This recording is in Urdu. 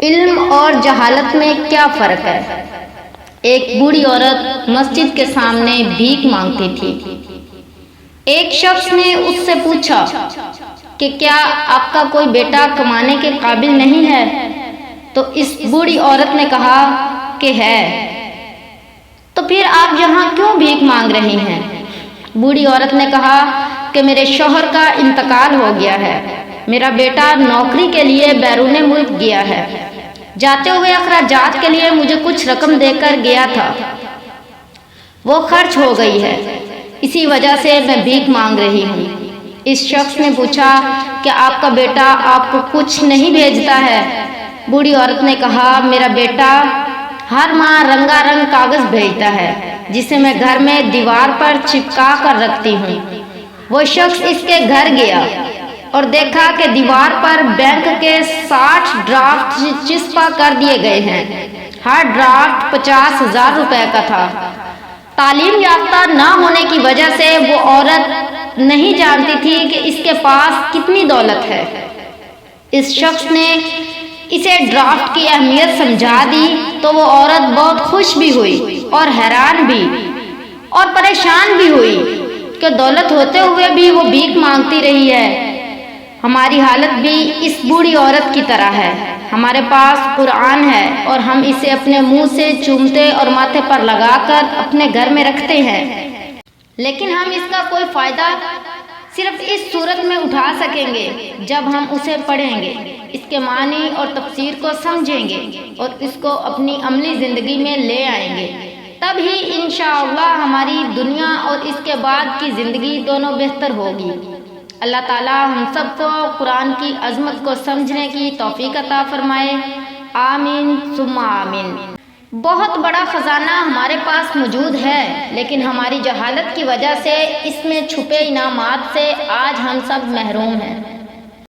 علم اور جہالت میں کیا فرق ہے؟ ایک بوڑھی عورت مسجد کے سامنے بھیک مانگتی تھی۔ ایک شخص نے اس سے پوچھا کہ کیا آپ کا کوئی بیٹا کمانے کے قابل نہیں ہے؟ تو اس بوڑھی عورت نے کہا کہ ہے۔ تو پھر آپ یہاں کیوں بھیک مانگ رہی ہیں؟ بوڑھی عورت نے کہا کہ میرے شوہر کا انتقال ہو گیا ہے، میرا بیٹا نوکری کے لیے بیرون ملک گیا ہے، جاتے ہوئے اخراجات کے لیے مجھے کچھ رقم دے کر گیا تھا، وہ خرچ ہو گئی ہے، اسی وجہ سے میں بھیک مانگ رہی ہوں۔ اس شخص نے پوچھا کہ آپ کا بیٹا آپ کو کچھ نہیں بھیجتا ہے؟ بوڑھی عورت نے کہا میرا بیٹا ہر ماہ رنگا رنگ کاغذ بھیجتا ہے جسے میں گھر میں دیوار پر چپکا کر رکھتی ہوں۔ وہ شخص اس کے گھر گیا اور دیکھا کہ دیوار پر بینک کے 60 ڈرافٹ چسپاں کر دیے گئے ہیں، ہر ڈرافٹ 50,000 روپے کا تھا۔ تعلیم یافتہ نہ ہونے کی وجہ سے وہ عورت نہیں جانتی تھی کہ اس کے پاس کتنی دولت ہے۔ اس شخص نے اسے ڈرافٹ کی اہمیت سمجھا دی تو وہ عورت بہت خوش بھی ہوئی اور حیران بھی اور پریشان بھی ہوئی کہ دولت ہوتے ہوئے بھی وہ بھیک مانگتی رہی ہے۔ ہماری حالت بھی اس بوڑھی عورت کی طرح ہے۔ ہمارے پاس قرآن ہے اور ہم اسے اپنے منہ سے چومتے اور ماتھے پر لگا کر اپنے گھر میں رکھتے ہیں، لیکن ہم اس کا کوئی فائدہ صرف اس صورت میں اٹھا سکیں گے جب ہم اسے پڑھیں گے، اس کے معنی اور تفسیر کو سمجھیں گے اور اس کو اپنی عملی زندگی میں لے آئیں گے، تب ہی انشاءاللہ ہماری دنیا اور اس کے بعد کی زندگی دونوں بہتر ہوگی۔ اللہ تعالی ہم سب کو قرآن کی عظمت کو سمجھنے کی توفیق عطا فرمائے، آمین ثم آمین۔ بہت بڑا خزانہ ہمارے پاس موجود ہے، لیکن ہماری جہالت کی وجہ سے اس میں چھپے انعامات سے آج ہم سب محروم ہیں۔